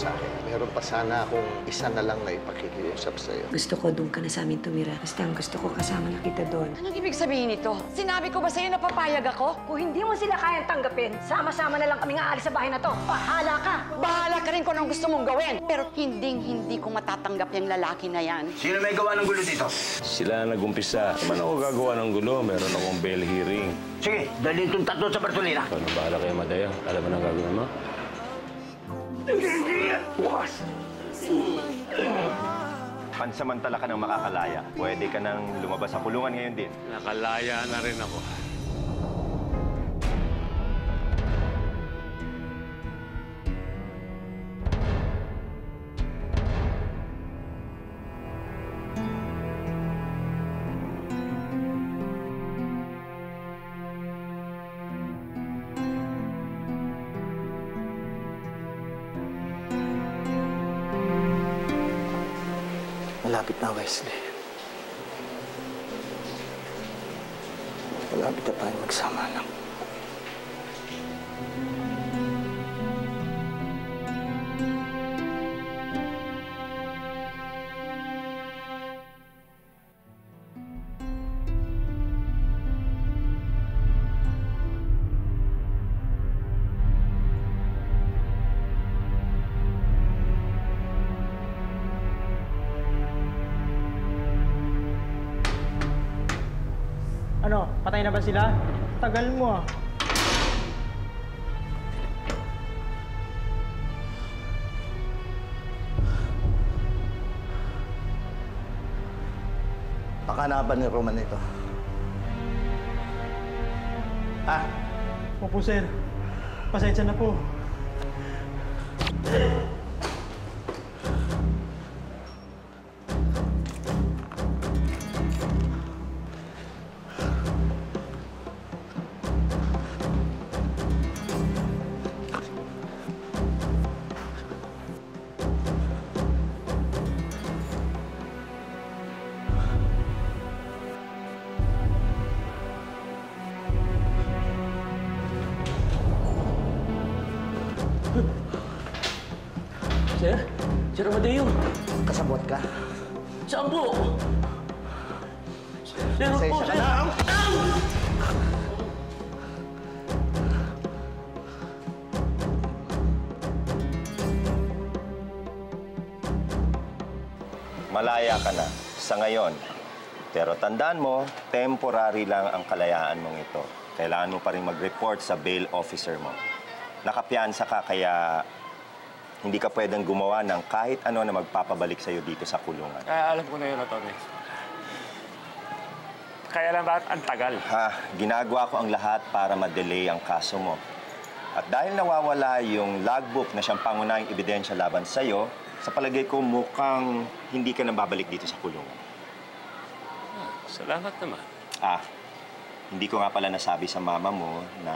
sa akin. Meron pa sana akong isa na lang na ipakikiusap sa'yo. Gusto ko doon ka na sa amin tumira. Basta ang gusto ko kasama na kita doon. Anong ibig sabihin nito? Sinabi ko ba sa'yo na papayag ako? Kung hindi mo sila kayang tanggapin, sama-sama na lang kaming aalis sa bahay na to. Bahala ka! Bahala ka rin kung anong gusto mong gawin. Pero hindi ko matatanggap yung lalaki na yan. Sino may gawa ng gulo dito? Sila nag-umpisa. Naman ako gagawa ng gulo. Meron akong bail hearing. Sige, dalhin itong tatlo sa Bartolina. Ano, bahala kayo, Madaya. Alam mo na ang gagawin mo? Bukas. Pansamantala ka nang makakalaya. Pwede ka nang lumabas sa kulungan ngayon din. Nakalaya na rin ako. Malapit na, Wesley. Malapit na tayong magsama lang. Ano, patay na ba sila? Tagal mo ah. Pakanaban ni Roman ito. Ah, Opo, sir. Pasensya na po. Sir? Sir Amadeo? kasabot ka. Saan po? Sir, Pasensya ka na. Malaya ka na sa ngayon. Pero tandaan mo, temporary lang ang kalayaan mong ito. Kailangan mo pa rin mag-report sa bail officer mo. Nakapiyansa ka kaya hindi ka pwedeng gumawa ng kahit ano na magpapabalik sa'yo dito sa kulungan. Alam ko na yun, Atty. Kaya lang bakit ang tagal? Ginagawa ko ang lahat para ma-delay ang kaso mo. At dahil nawawala yung logbook na siyang pangunahing ebidensya laban sa'yo, sa palagay ko mukhang hindi ka na babalik dito sa kulungan. Salamat naman. Hindi ko nga pala nasabi sa mama mo na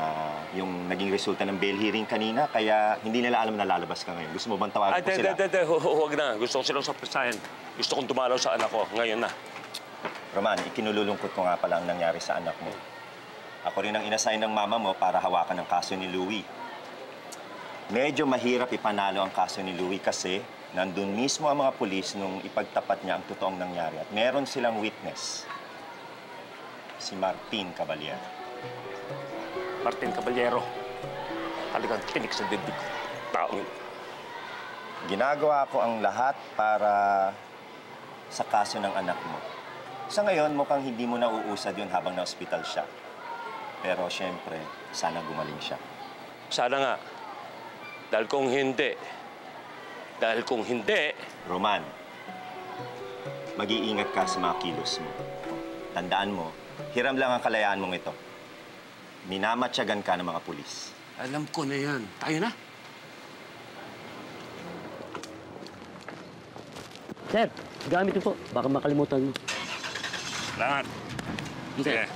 yung naging resulta ng bail hearing kanina, kaya hindi nila alam na lalabas ka ngayon. Gusto mo bang tawagan ko sila? Huwag na. Gusto ko silang sapisahin. Gusto kong dumalaw sa anak ko. Ngayon na. Roman, ikinululungkot ko nga pala ang nangyari sa anak mo. Ako rin ang inassign ng mama mo para hawakan ang kaso ni Louie. Medyo mahirap ipanalo ang kaso ni Louie kasi nandun mismo ang mga pulis nung ipagtapat niya ang totoong nangyari. At meron silang witness. Si Martin Caballero. Martin Caballero. Talagang tinik sa dibdib ko. Taong yun. Ginagawa ko ang lahat para sa kaso ng anak mo. Sa ngayon, mukhang hindi mo nauusad yun habang na-hospital siya. Pero siyempre, sana gumaling siya. Sana nga. Dahil kung hindi, Roman, mag-iingat ka sa mga kilos mo. Tandaan mo, hiram lang ang kalayaan mong ito. Minamatyagan ka ng mga pulis. alam ko na yan. Tayo na. Sir, gamit mo po. Baka makalimutan mo. Salamat. Sige.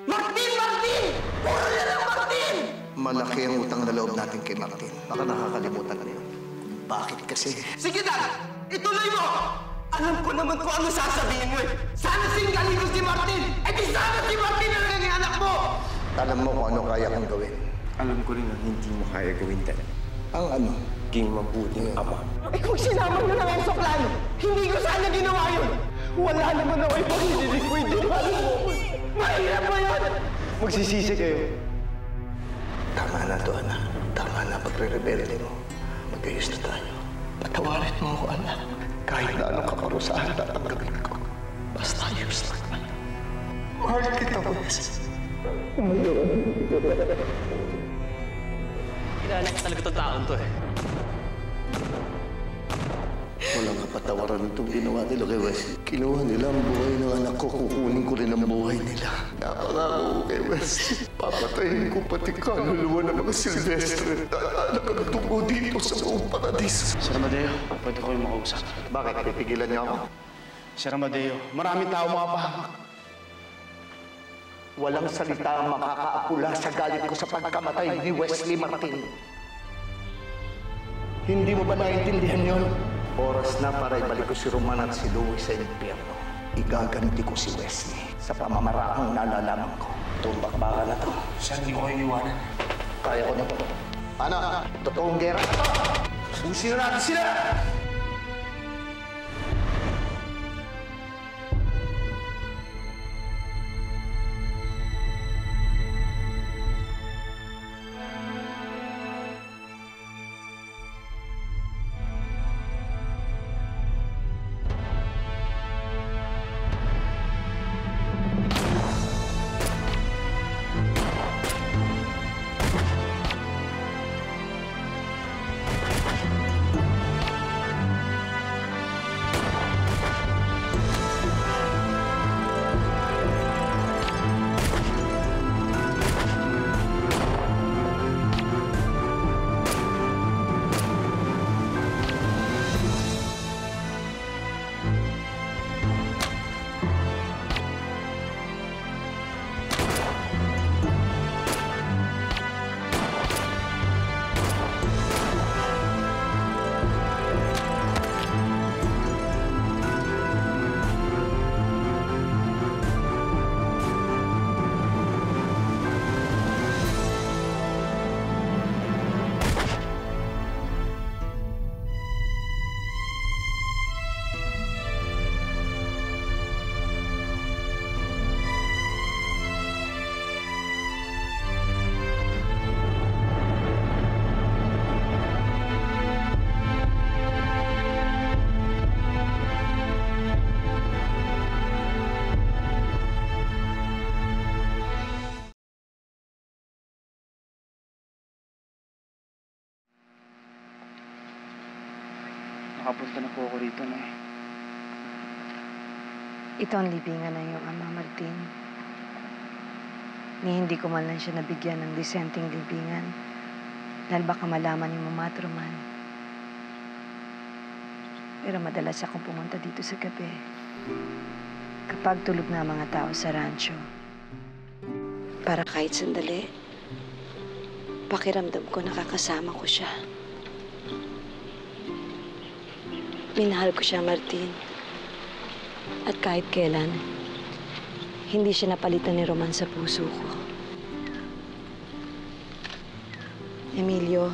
Martin! Martin! Puro na lang Martin! Malaki ang utang na loob natin kay Martin. Baka nakakalimutan na yun. Bakit kasi? Sige, Dad! Ituloy mo! Alam ko naman kung ano sasabihin mo eh. Sana singgalin ko si Martin! Eh di sana si Martin na lang ang anak mo! Alam mo kung ano kaya kong gawin. Alam ko rin na hindi mo kaya gawin talaga. Ang ano? King mabuting ama. Eh kung sinama mo lang ang suplano, hindi ko sana ginawa yun! Wala naman ako ibang hindi pwede paano mo. Mahirap ba yun? Magsisisi kayo. Tama na to, anak. Tama na pagre-rebelde mo. Magayos na tayo. Patawarin mo ako, anak. Kahit na anong kaparusahan tatanggapin ko. Basta ayos lang. Mahal kita, Wes. Kilala ka talaga itong taon to eh. Walang kapatawaran itong ginawa nila kay Wes. Kinuha nila ang buhay ng anak ko. Kukunin ko rin ang buhay nila. Nakakako ko kay Wes. Papatayin ko pati kaluluwa ng mga Silvestre. Anak ka nagtungo dito sa buong paradiso. Sir Amadeo, pwede ko yung makausap. Bakit? Pipigilan niyo ako? Sir Amadeo, maraming tao mapahamak. Walang salita ang makakaapula sa galit ko sa pagkamatay ni Wesley Martin. Hindi mo ba naiintindihan yon? Oras na para ibalik ko si Roman at si Louie sa impyerno. Igaganti ko si Wesley sa pamamaraang nalalaman ko. Tumbak-baka na to. Sir, hindi ko kayo iwanan. Kaya ko na to. Ano? Totoong gera na to! Susin na natin sila! Nakapunta na po ako rito, Nay. Ito ang libingan ng iyong ama, Martin. Ni hindi ko man lang siya nabigyan ng disenteng libingan dahil baka malaman ni Matroman. Pero madalas akong pumunta dito sa gabi. Kapag tulog na ang mga tao sa rancho. Para kahit sandali, pakiramdam ko nakakasama ko siya. Minahal ko siya, Martin. At kahit kailan, hindi siya napalitan ni Roman sa puso ko. Emilio,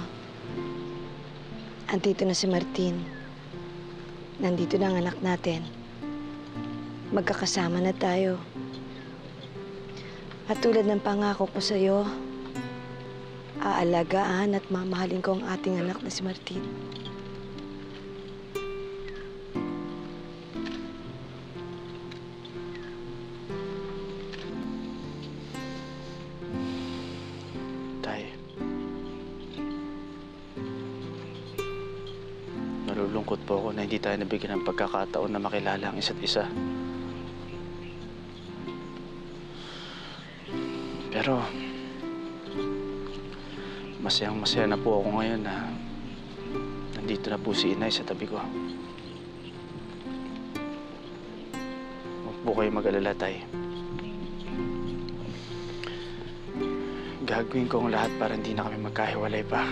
andito na si Martin. Nandito na ang anak natin. Magkakasama na tayo. At tulad ng pangako ko sa'yo, aalagaan at mamahalin ko ang ating anak na si Martin. Nalulungkot po ako na hindi tayo nabigyan ng pagkakataon na makilala ang isa't isa. Pero, masayang-masaya na po ako ngayon na nandito na po si Inay sa tabi ko. Huwag po kayo mag-alala, Tay. Gagawin ko ang lahat para hindi na kami magkahiwalay pa.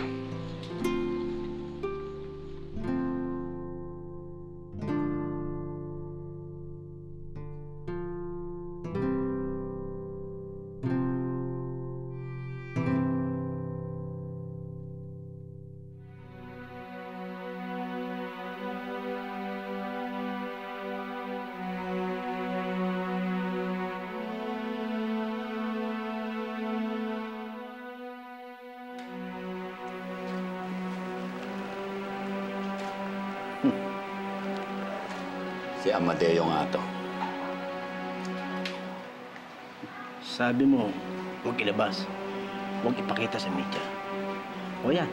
Si Amadeo nga to. Sabi mo, huwag ilabas. Huwag ipakita sa media. O yan.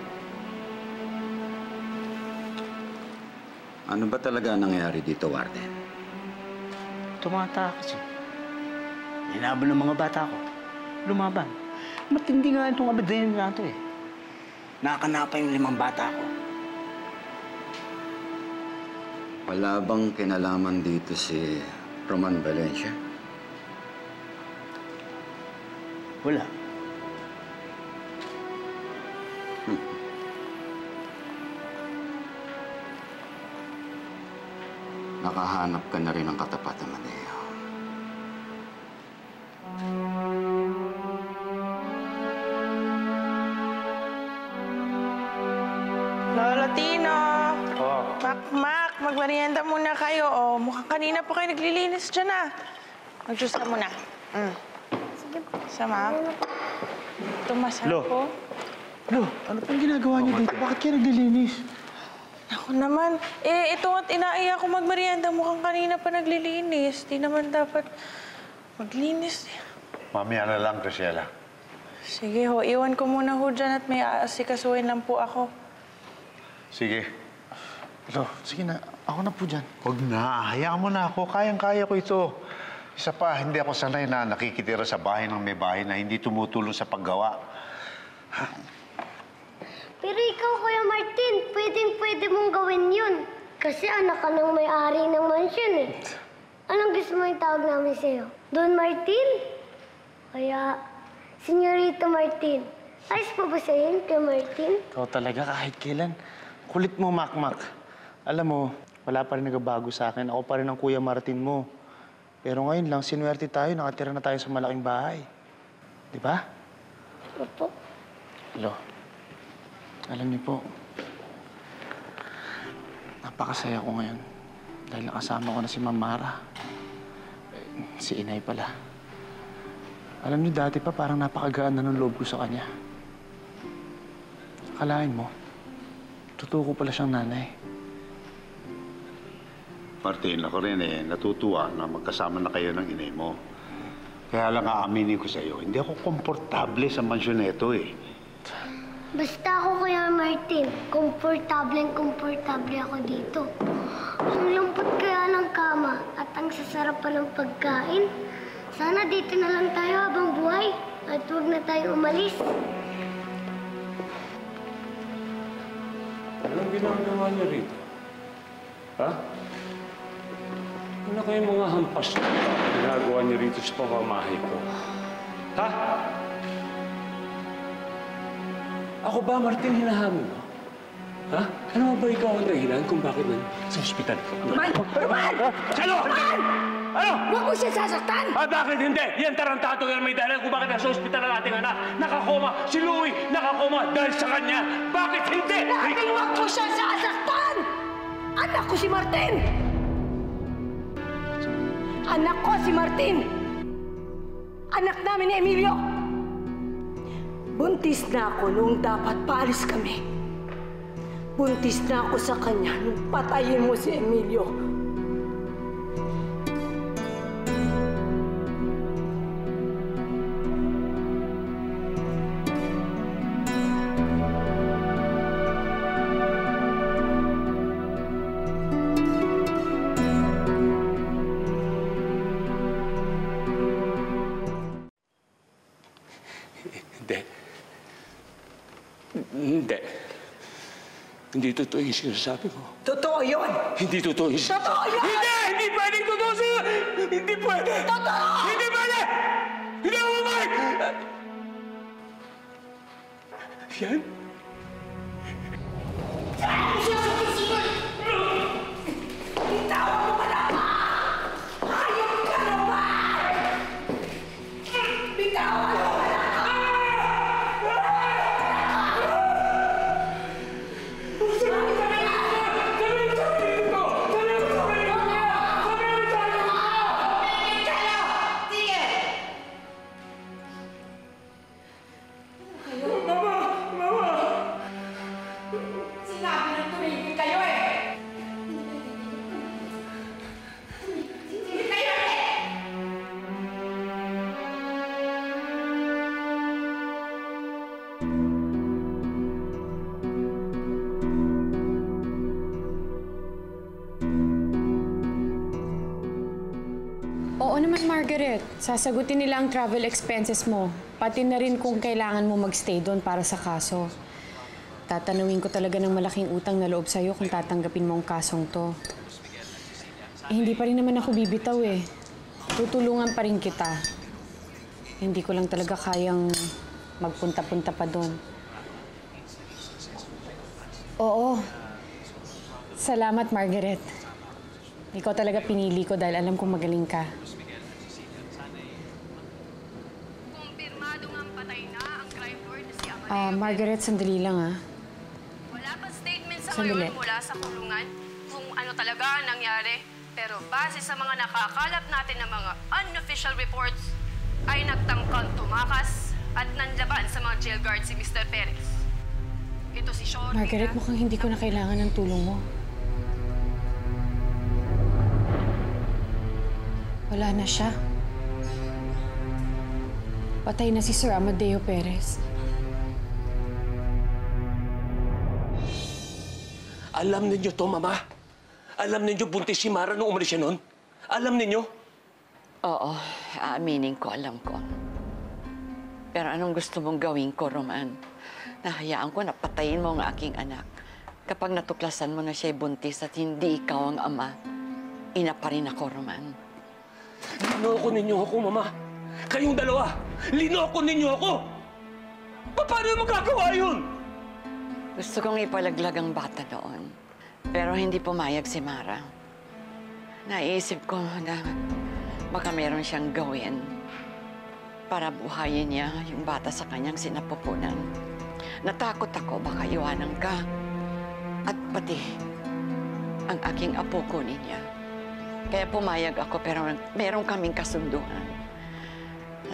Ano ba talaga nangyayari dito, Warden? Tumatakas eh. Hinabol ng mga bata ko. Lumaban. Matindi nga itong abadayan na ito eh. Nakakanapa yung 5 bata ko. Wala bang kinalaman dito si Roman Valencia? Wala. Nakahanap ka na rin ng katapat, Amadeo. Lolo Tino! Mak, magmerienda muna kayo. Oh, mukhang kanina po kayo naglilinis dyan ah. Mag-juice ka muna. Sige po. Sama. Tumasal po. Lo, ano pang ginagawa niyo dito? Bakit kayo naglilinis? Ako naman. Ito at inaiya ko magmerienda. Mukhang kanina pa naglilinis. Di naman dapat maglinis. Mamaya na lang, Graciela. Sige ho, iwan ko muna ho dyan at may aasikasuhin lang po ako. Sige. Lo, sige na. Ako na po dyan. Huwag na. Hayaan mo na ako. Kayang-kaya ko ito. Isa pa, hindi ako sanay na nakikitira sa bahay ng may bahay na hindi tumutulong sa paggawa. Pero ikaw, Kuya Martin, pwedeng-pwede mong gawin yun. Kasi anak ka ng may-ari ng mansyon eh. Anong gusto mo itawag namin sa'yo? Don Martin? Kaya, Senyorito Martin. Ayos pa ba sa'yo yun, Kuya Martin? Ikaw talaga kahit kailan. Kulit mo, Makmak. Alam mo, wala pa rin nagbabago sa akin. Ako pa rin ang Kuya Martin mo. Pero ngayon lang, sinuwerte tayo. Nakatira na tayo sa malaking bahay. Di ba? Opo. Lo, alam niyo po, napakasaya ko ngayon. Dahil nakasama ko na si Ma'am Mara. Si Inay pala. Alam niyo, dati pa parang napakagaan na ng loob ko sa kanya. Akalain mo, totoo ko pala siyang nanay. Martin, ako rin natutuwa na magkasama na kayo ng inay mo. Kaya lang aaminin ko sa iyo, hindi ako komportable sa mansyon na ito eh. Basta ako, Kuya Martin, komportable ako dito. Ang lambot kaya ng kama at ang sasarap pa ng pagkain. Sana dito na lang tayo habang buhay at huwag na tayo umalis. Anong ginagawa niyo rito? Ha? Ano kayong mga hampas na ginagawa niyo rito sa pamamahay ko? Ha? Ako ba, Martin, hinahamon mo? Ha? Ano ba ikaw ang dahilan kung bakit sa ospital? Roman! Roman! Ano? Ano? Huwag mo siya sasaktan! Bakit hindi? Yan tarantado yan may dahilan kung bakit nasa ospital ang ating anak. Nakakoma. Si Louie nakakoma dahil sa kanya. Bakit hindi? Nating huwag mo siya sasaktan! Anak ko si Martin! Anak ko si Martin! Anak namin ni Emilio! Buntis na ako nung dapat paalis kami. Buntis na ako sa kanya nung patayin mo si Emilio. Hindi. Hindi totoo yung sinasabi mo. Totoo yun! Hindi totoo yung sinasabi. Totoo yun! Hindi! Hindi pwedeng totoo sa'yo! Hindi pwede! Totoo! Hindi pwede! Hindi ako mamay! yan? Bitawan mo ka na! Hayop ka naman! Bitawan mo ka na! Sinabi ng tumigil kayo eh! Tumigil kayo eh! Oo naman, Margaret. Sasagutin nila ang travel expenses mo. Pati na rin kung kailangan mo magstay doon para sa kaso. Tatanungin ko talaga ng malaking utang na loob sa'yo kung tatanggapin mo ang kasong to. Hindi pa rin naman ako bibitaw eh. Tutulungan pa rin kita. Hindi ko lang talaga kayang magpunta-punta pa doon. Oo. Salamat, Margaret. Ikaw talaga pinili ko dahil alam kong magaling ka. Margaret, sandali lang Wala pa statement sa Sandali. ngayon mula sa kulungan kung ano talaga ang nangyari. Pero base sa mga nakakalap natin ng mga unofficial reports, ay nagtangkang tumakas at nanlaban sa mga jail guard si Mr. Perez. Ito si Shorty. Margaret, mukhang hindi ko na kailangan ng tulong mo. Wala na siya. Patay na si Sir Amadeo Perez. Alam ninyo to, Mama. Alam ninyo buntis si Mara nung umalis siya noon. Alam ninyo? Oo, aaminin ko, alam ko. Pero anong gusto mong gawin ko, Roman? Nahayaan ko na patayin mo ang aking anak. Kapag natuklasan mo na siya'y buntis at hindi ikaw ang ama, ina pa rin ako, Roman. Linoko ninyo ako, Mama. Kayong dalawa, linoko ninyo ako! Paano magagawa yun? Gusto kong ipalaglag ang bata noon. Pero hindi pumayag si Mara. Naisip ko na baka meron siyang gawin para buhayin niya yung bata sa kanyang sinapupunan. Natakot ako baka iwanan ka at pati ang aking apo kunin niya. Kaya pumayag ako pero meron kaming kasunduan.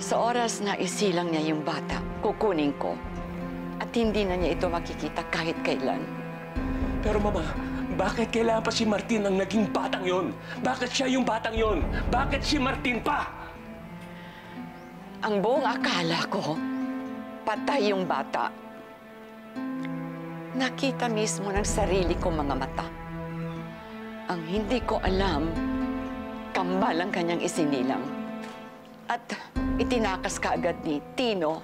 Sa oras na isilang niya yung bata, kukunin ko. At hindi na niya ito makikita kahit kailan. Pero Mama, bakit kailangan pa si Martin ang naging batang yon? Bakit siya yung batang yon? Bakit si Martin pa? Ang buong akala ko, patay yung bata. Nakita mismo ng sarili kong mga mata. Ang hindi ko alam, kambal ang kanyang isinilang. At itinakas kaagad ni Tino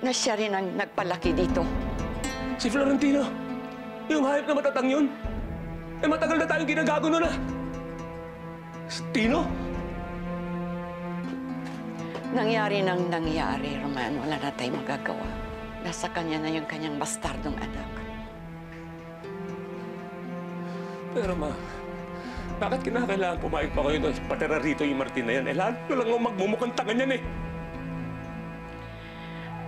na siya rin ang nagpalaki dito. Si Florentino? Yung hayop na matatang yun? Eh matagal na tayong ginagago nun Tino? Nangyari nang nangyari, Roman. Wala na tayong magagawa. Nasa kanya na yung kanyang bastardong anak. Pero Ma, bakit kinakailangan pumayag pa kayo na patira rito yung Martin na yan? Eh lahat ko lang ang magmumukhang tanga niyan eh.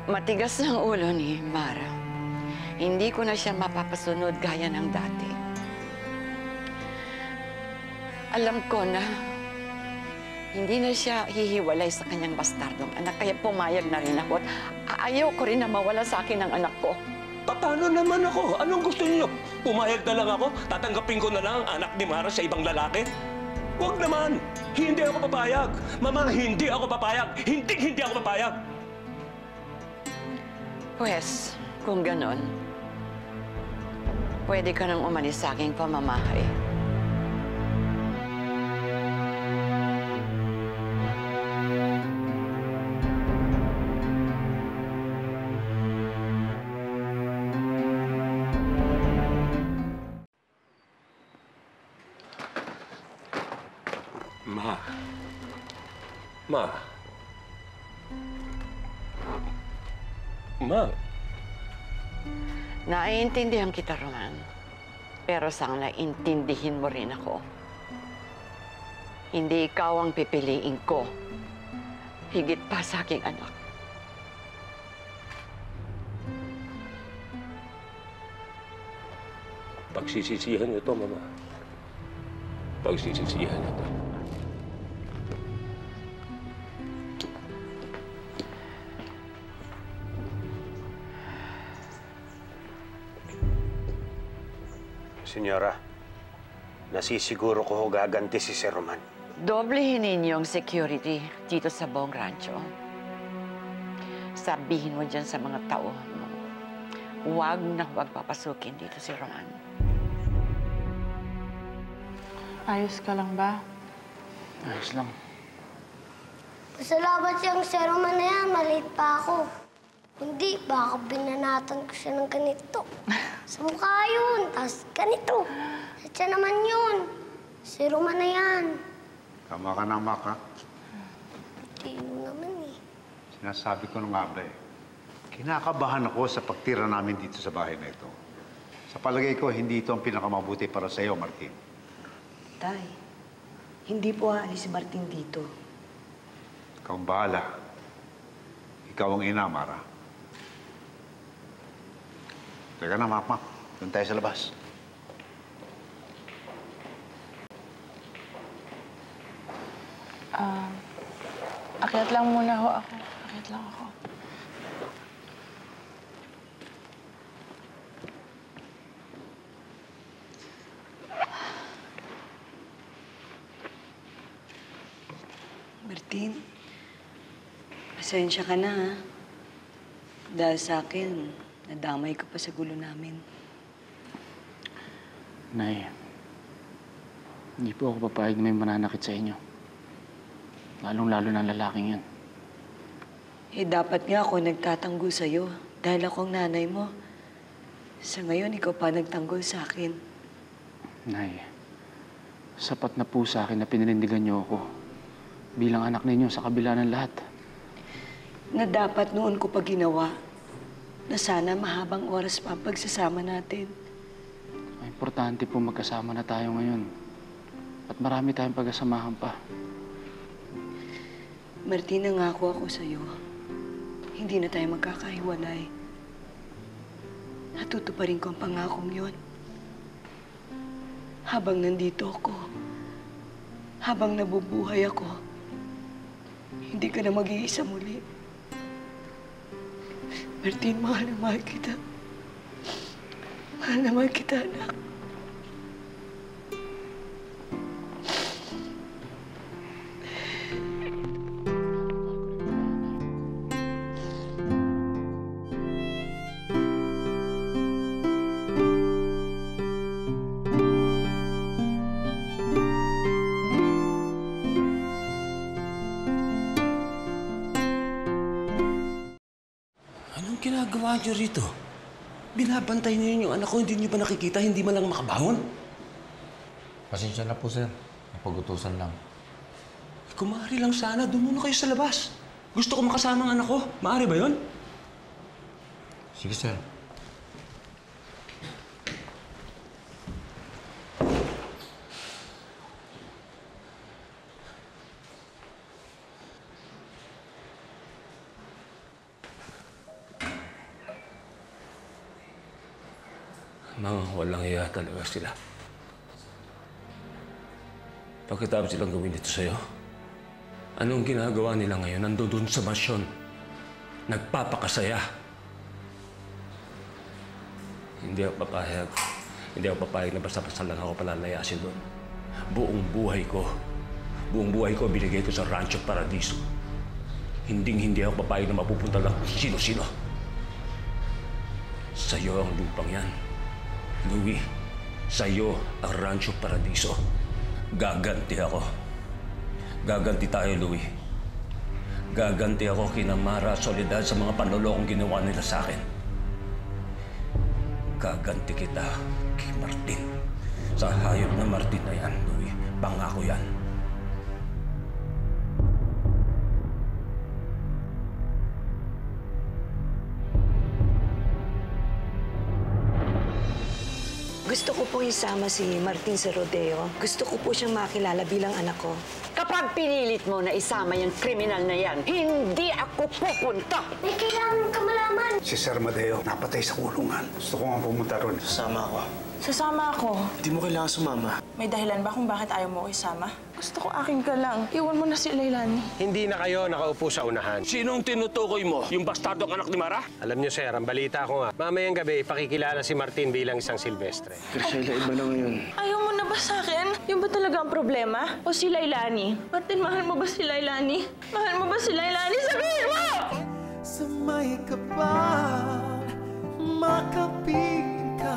Matigas ng ulo ni Mara. Hindi ko na siya mapapasunod gaya ng dati. Alam ko na hindi na siya hihiwalay sa kanyang bastardong anak, kaya pumayag na rin ako. Ayaw ko rin na mawala sa akin ang anak ko. Paano naman ako? Anong gusto niyo? Pumayag na lang ako? Tatanggapin ko na lang ang anak ni Mara sa ibang lalaki? Huwag naman! Hindi ako papayag! Mama, hindi ako papayag! Hindi ako papayag! Pues, kung ganon, pwede ka nang umalis sa aking pamamahay. Naiintindihan kita, Roman. Pero sana intindihin mo rin ako. Hindi ikaw ang pipiliin ko. Higit pa sa aking anak. Pagsisisihan niyo to, Mama. Pagsisisihan niyo to. Senyora, nasisiguro ko ho gaganti si Sir Roman. Doblehin ninyo ang security dito sa buong rancho. Sabihin mo dyan sa mga tao mo, huwag na huwag papasukin dito si Roman. Ayos ka lang ba? Ayos lang. Pasalamat siyang Sir Roman na yan, maliit pa ako. Hindi, baka binanatan ko siya ng ganito. Sa mukha yun, tapos ganito. At siya naman yun. Si Roman na yan. Tama ka na, Mac, ha? Hindi naman eh. Sinasabi ko na nga ba eh. Kinakabahan ako sa pagtira namin dito sa bahay na ito. Sa palagay ko, hindi ito ang pinakamabuti para sa iyo, Martin. Tay, hindi po aalis si Martin dito. Ikaw ang bahala. Ikaw ang ina, Mara. Teka na, Mac. Doon tayo sa labas. Akyat lang muna ho ako. Akyat lang ako. Martin, pasensya ka na, ha? Dahil sa akin, nadamay ka pa sa gulo namin. Nay, hindi po ako papayag na may mananakit sa inyo. Lalong-lalo ng lalaking yun. Eh, dapat nga ako nagtatanggol sa'yo dahil ako ang nanay mo. Sa ngayon, ikaw pa nagtanggol sa akin. Nay, sapat na po sa akin na pininindigan niyo ako bilang anak ninyo sa kabila ng lahat. Na dapat noon ko pa ginawa na sana mahabang oras pa ang pagsasama natin. Importante po magkasama na tayo ngayon. At marami tayong pagkasamahan pa. Martin, nangako ako sa'yo. Hindi na tayo magkakahiwalay. Natutuparin ko ang pangakong yun. Habang nandito ako, habang nabubuhay ako, hindi ka na mag-iisa muli. Martin, mahal na mahal kita. Mahal na mahal kita, anak. Anong ginagawa niyo rito? Binabantay niyo yung anak ko, hindi niyo ba nakikita, hindi man lang makabangon? Pasensya na po, sir. Napag-utusan lang. Kung maaari lang sana, doon muna kayo sa labas. Gusto ko makasama ang anak ko. Maaari ba yun? Sige, sir. Mga walang hiya talaga sila. Pagkatapos silang gawin ito sa'yo, anong ginagawa nila ngayon? Nandun sa mansyon. Nagpapakasaya. Hindi ako papayag. Hindi ako papayag na basta-basta lang ako palalayasin doon. Buong buhay ko binigay ko sa Rancho Paradiso. Hindi ako papayag na mapupunta lang kung sino-sino. Sa'yo ang lupang yan. Louie, sa'yo ang Rancho Paradiso. Gaganti ako. Gaganti tayo, Louie. Gaganti ako kina Mara Soledad sa mga panlolokong ginawa nila sa akin. Gaganti kita kay Martin. Sa hayop na Martin na yan, Louie. Pangako yan. Gusto ko po isama si Martin sa rodeo. Gusto ko po siyang makilala bilang anak ko. Kapag pinilit mo na isama yung kriminal na yan, hindi ako pupunta! May kailangan ka malaman. Si Sir Madeo, napatay sa kulungan. Gusto ko nga pumunta ron. Sasama ako. Sasama ako. Hindi mo kailangan sumama. May dahilan ba kung bakit ayaw mo ko isama? Gusto ko akin ka lang. Iwan mo na si Lailani. Hindi na kayo nakaupo sa unahan. Sinong tinutukoy mo? Yung bastardong anak ni Mara? Alam niyo, sir, ang balita ko nga, mamayang gabi, pakikilala si Martin bilang isang Silvestre. Graciela, iba na ngayon. Ayaw mo na ba sa akin? Yung ba talaga ang problema? O si Lailani? Martin, mahal mo ba si Lailani? Mahal mo ba si Lailani? Sabihin mo! Sa may kapal, makaping ka.